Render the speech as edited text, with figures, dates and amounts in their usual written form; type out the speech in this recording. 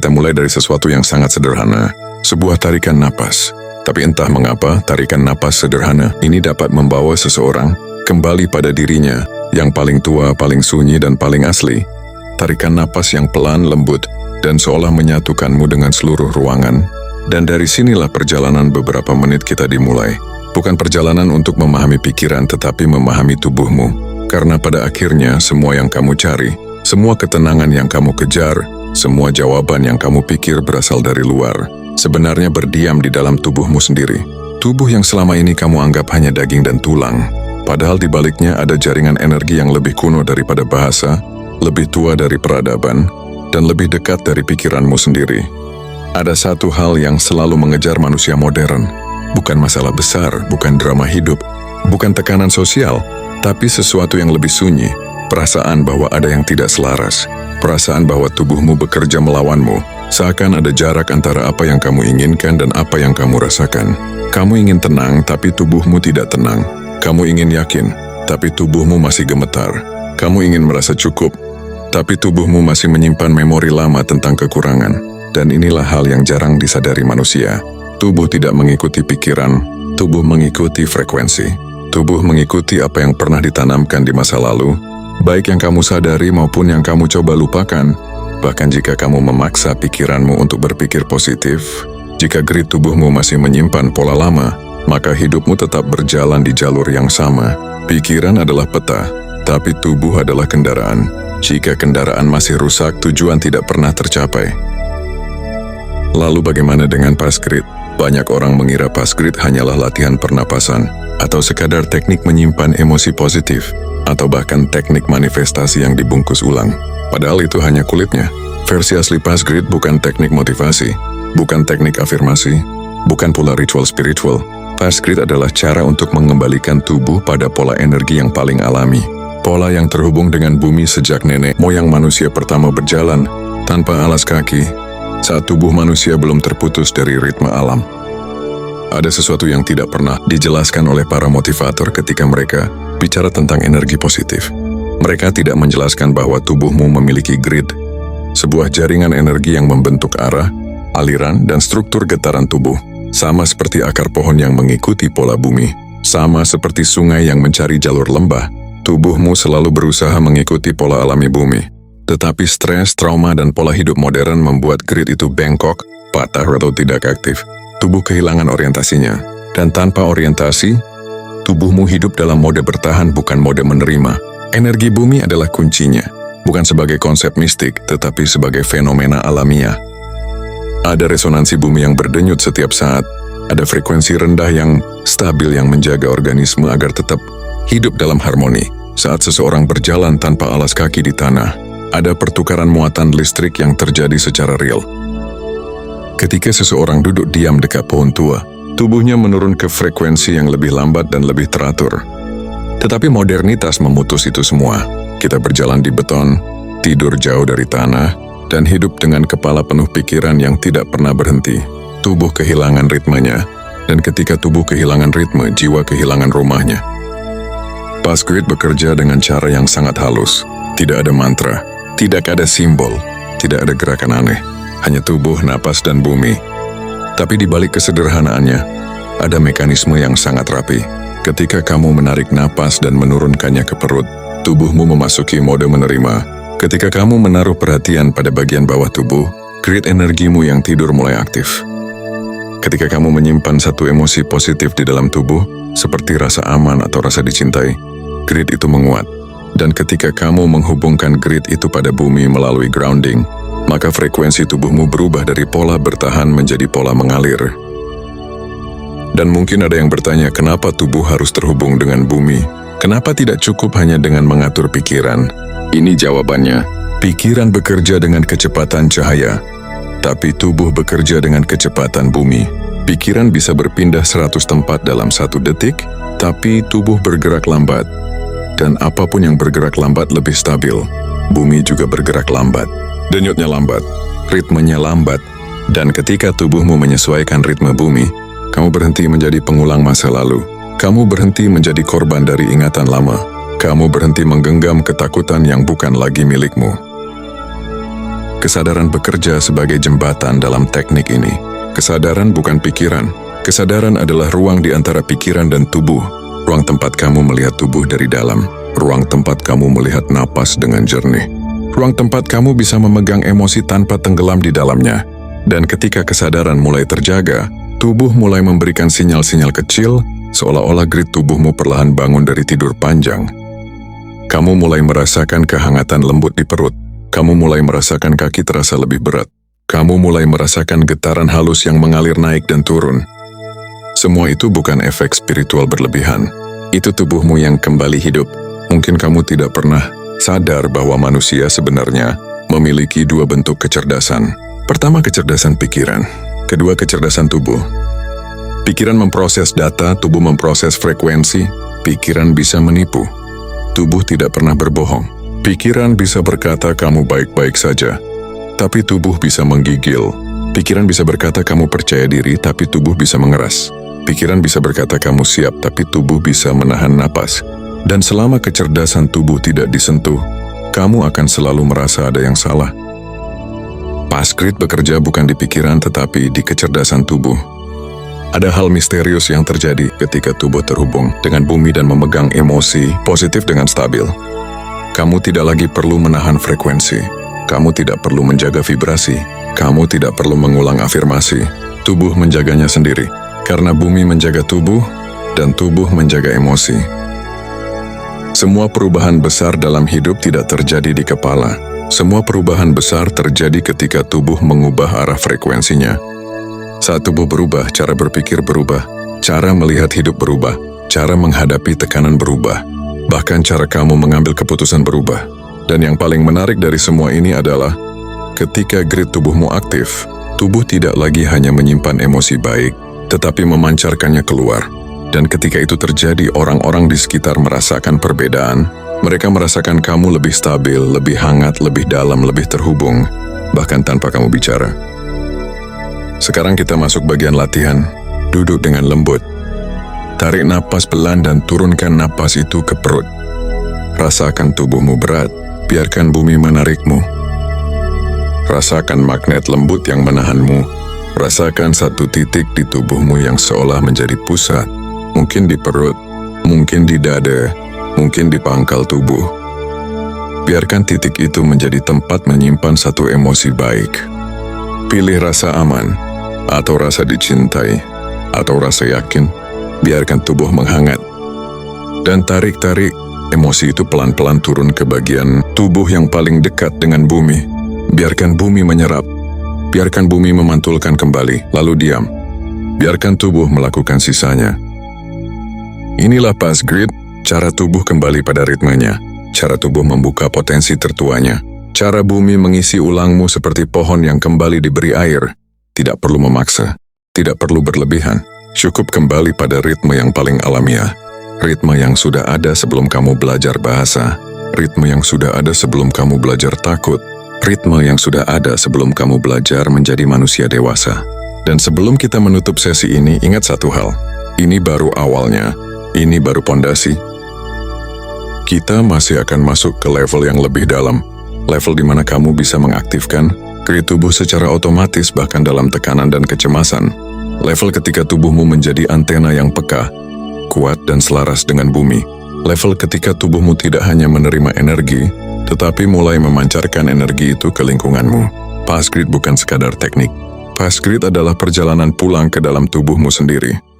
kita mulai dari sesuatu yang sangat sederhana, sebuah tarikan napas. Tapi entah mengapa, tarikan napas sederhana ini dapat membawa seseorang kembali pada dirinya yang paling tua, paling sunyi, dan paling asli. Tarikan napas yang pelan, lembut, dan seolah menyatukanmu dengan seluruh ruangan. Dan dari sinilah perjalanan beberapa menit kita dimulai. Bukan perjalanan untuk memahami pikiran, tetapi memahami tubuhmu. Karena pada akhirnya, semua yang kamu cari, semua ketenangan yang kamu kejar, semua jawaban yang kamu pikir berasal dari luar, sebenarnya berdiam di dalam tubuhmu sendiri. Tubuh yang selama ini kamu anggap hanya daging dan tulang. Padahal di baliknya ada jaringan energi yang lebih kuno daripada bahasa, lebih tua dari peradaban, dan lebih dekat dari pikiranmu sendiri. Ada satu hal yang selalu mengejar manusia modern. Bukan masalah besar, bukan drama hidup, bukan tekanan sosial, tapi sesuatu yang lebih sunyi. Perasaan bahwa ada yang tidak selaras. Perasaan bahwa tubuhmu bekerja melawanmu. Seakan ada jarak antara apa yang kamu inginkan dan apa yang kamu rasakan. Kamu ingin tenang, tapi tubuhmu tidak tenang. Kamu ingin yakin, tapi tubuhmu masih gemetar. Kamu ingin merasa cukup, tapi tubuhmu masih menyimpan memori lama tentang kekurangan. Dan inilah hal yang jarang disadari manusia. Tubuh tidak mengikuti pikiran, tubuh mengikuti frekuensi. Tubuh mengikuti apa yang pernah ditanamkan di masa lalu, baik yang kamu sadari maupun yang kamu coba lupakan. Bahkan jika kamu memaksa pikiranmu untuk berpikir positif, jika grid tubuhmu masih menyimpan pola lama, maka hidupmu tetap berjalan di jalur yang sama. Pikiran adalah peta, tapi tubuh adalah kendaraan. Jika kendaraan masih rusak, tujuan tidak pernah tercapai. Lalu bagaimana dengan pas grid? Banyak orang mengira pas grid hanyalah latihan pernapasan, atau sekadar teknik menyimpan emosi positif, atau bahkan teknik manifestasi yang dibungkus ulang. Padahal itu hanya kulitnya. Versi asli pas grid bukan teknik motivasi, bukan teknik afirmasi, bukan pula ritual spiritual. Pas grid adalah cara untuk mengembalikan tubuh pada pola energi yang paling alami. Pola yang terhubung dengan bumi sejak nenek moyang manusia pertama berjalan tanpa alas kaki, saat tubuh manusia belum terputus dari ritme alam. Ada sesuatu yang tidak pernah dijelaskan oleh para motivator ketika mereka bicara tentang energi positif. Mereka tidak menjelaskan bahwa tubuhmu memiliki grid, sebuah jaringan energi yang membentuk arah, aliran, dan struktur getaran tubuh. Sama seperti akar pohon yang mengikuti pola bumi, sama seperti sungai yang mencari jalur lembah, tubuhmu selalu berusaha mengikuti pola alami bumi. Tetapi stres, trauma, dan pola hidup modern membuat grid itu bengkok, patah, atau tidak aktif. Tubuh kehilangan orientasinya. Dan tanpa orientasi, tubuhmu hidup dalam mode bertahan, bukan mode menerima. Energi bumi adalah kuncinya, bukan sebagai konsep mistik, tetapi sebagai fenomena alamiah. Ada resonansi bumi yang berdenyut setiap saat, ada frekuensi rendah yang stabil yang menjaga organisme agar tetap hidup dalam harmoni. Saat seseorang berjalan tanpa alas kaki di tanah, ada pertukaran muatan listrik yang terjadi secara real. Ketika seseorang duduk diam dekat pohon tua, tubuhnya menurun ke frekuensi yang lebih lambat dan lebih teratur. Tetapi modernitas memutus itu semua. Kita berjalan di beton, tidur jauh dari tanah, dan hidup dengan kepala penuh pikiran yang tidak pernah berhenti. Tubuh kehilangan ritmenya, dan ketika tubuh kehilangan ritme, jiwa kehilangan rumahnya. Pas grid bekerja dengan cara yang sangat halus. Tidak ada mantra, tidak ada simbol, tidak ada gerakan aneh. Hanya tubuh, napas, dan bumi. Tapi di balik kesederhanaannya, ada mekanisme yang sangat rapi. Ketika kamu menarik napas dan menurunkannya ke perut, tubuhmu memasuki mode menerima. Ketika kamu menaruh perhatian pada bagian bawah tubuh, grid energimu yang tidur mulai aktif. Ketika kamu menyimpan satu emosi positif di dalam tubuh, seperti rasa aman atau rasa dicintai, grid itu menguat. Dan ketika kamu menghubungkan grid itu pada bumi melalui grounding, maka frekuensi tubuhmu berubah dari pola bertahan menjadi pola mengalir. Dan mungkin ada yang bertanya, kenapa tubuh harus terhubung dengan bumi? Kenapa tidak cukup hanya dengan mengatur pikiran? Ini jawabannya. Pikiran bekerja dengan kecepatan cahaya, tapi tubuh bekerja dengan kecepatan bumi. Pikiran bisa berpindah 100 tempat dalam 1 detik, tapi tubuh bergerak lambat. Dan apapun yang bergerak lambat lebih stabil. Bumi juga bergerak lambat. Denyutnya lambat, ritmenya lambat. Dan ketika tubuhmu menyesuaikan ritme bumi, kamu berhenti menjadi pengulang masa lalu. Kamu berhenti menjadi korban dari ingatan lama. Kamu berhenti menggenggam ketakutan yang bukan lagi milikmu. Kesadaran bekerja sebagai jembatan dalam teknik ini. Kesadaran bukan pikiran. Kesadaran adalah ruang di antara pikiran dan tubuh. Ruang tempat kamu melihat tubuh dari dalam. Ruang tempat kamu melihat napas dengan jernih. Ruang tempat kamu bisa memegang emosi tanpa tenggelam di dalamnya. Dan ketika kesadaran mulai terjaga, tubuh mulai memberikan sinyal-sinyal kecil, seolah-olah grid tubuhmu perlahan bangun dari tidur panjang. Kamu mulai merasakan kehangatan lembut di perut. Kamu mulai merasakan kaki terasa lebih berat. Kamu mulai merasakan getaran halus yang mengalir naik dan turun. Semua itu bukan efek spiritual berlebihan. Itu tubuhmu yang kembali hidup. Mungkin kamu tidak pernah sadar bahwa manusia sebenarnya memiliki dua bentuk kecerdasan. Pertama, kecerdasan pikiran. Kedua, kecerdasan tubuh. Pikiran memproses data, tubuh memproses frekuensi. Pikiran bisa menipu. Tubuh tidak pernah berbohong. Pikiran bisa berkata kamu baik-baik saja, tapi tubuh bisa menggigil. Pikiran bisa berkata kamu percaya diri, tapi tubuh bisa mengeras. Pikiran bisa berkata kamu siap, tapi tubuh bisa menahan napas. Dan selama kecerdasan tubuh tidak disentuh, kamu akan selalu merasa ada yang salah. Passgrid bekerja bukan di pikiran, tetapi di kecerdasan tubuh. Ada hal misterius yang terjadi ketika tubuh terhubung dengan bumi dan memegang emosi positif dengan stabil. Kamu tidak lagi perlu menahan frekuensi. Kamu tidak perlu menjaga vibrasi. Kamu tidak perlu mengulang afirmasi. Tubuh menjaganya sendiri. Karena bumi menjaga tubuh, dan tubuh menjaga emosi. Semua perubahan besar dalam hidup tidak terjadi di kepala. Semua perubahan besar terjadi ketika tubuh mengubah arah frekuensinya. Saat tubuh berubah, cara berpikir berubah. Cara melihat hidup berubah. Cara menghadapi tekanan berubah. Bahkan cara kamu mengambil keputusan berubah. Dan yang paling menarik dari semua ini adalah ketika grid tubuhmu aktif, tubuh tidak lagi hanya menyimpan emosi baik, tetapi memancarkannya keluar. Dan ketika itu terjadi, orang-orang di sekitar merasakan perbedaan. Mereka merasakan kamu lebih stabil, lebih hangat, lebih dalam, lebih terhubung, bahkan tanpa kamu bicara. Sekarang kita masuk bagian latihan. Duduk dengan lembut. Tarik napas pelan dan turunkan napas itu ke perut. Rasakan tubuhmu berat, biarkan bumi menarikmu. Rasakan magnet lembut yang menahanmu. Rasakan satu titik di tubuhmu yang seolah menjadi pusat. Mungkin di perut, mungkin di dada, mungkin di pangkal tubuh. Biarkan titik itu menjadi tempat menyimpan satu emosi baik. Pilih rasa aman, atau rasa dicintai, atau rasa yakin. Biarkan tubuh menghangat. Dan tarik-tarik, emosi itu pelan-pelan turun ke bagian tubuh yang paling dekat dengan bumi. Biarkan bumi menyerap. Biarkan bumi memantulkan kembali, lalu diam. Biarkan tubuh melakukan sisanya. Inilah Passgrid, cara tubuh kembali pada ritmenya. Cara tubuh membuka potensi tertuanya. Cara bumi mengisi ulangmu seperti pohon yang kembali diberi air. Tidak perlu memaksa. Tidak perlu berlebihan. Cukup kembali pada ritme yang paling alamiah. Ritme yang sudah ada sebelum kamu belajar bahasa. Ritme yang sudah ada sebelum kamu belajar takut. Ritme yang sudah ada sebelum kamu belajar menjadi manusia dewasa. Dan sebelum kita menutup sesi ini, ingat satu hal. Ini baru awalnya. Ini baru pondasi. Kita masih akan masuk ke level yang lebih dalam. Level di mana kamu bisa mengaktifkan grid tubuh secara otomatis bahkan dalam tekanan dan kecemasan. Level ketika tubuhmu menjadi antena yang peka, kuat dan selaras dengan bumi. Level ketika tubuhmu tidak hanya menerima energi, tetapi mulai memancarkan energi itu ke lingkunganmu. Passgrid bukan sekadar teknik. Passgrid adalah perjalanan pulang ke dalam tubuhmu sendiri.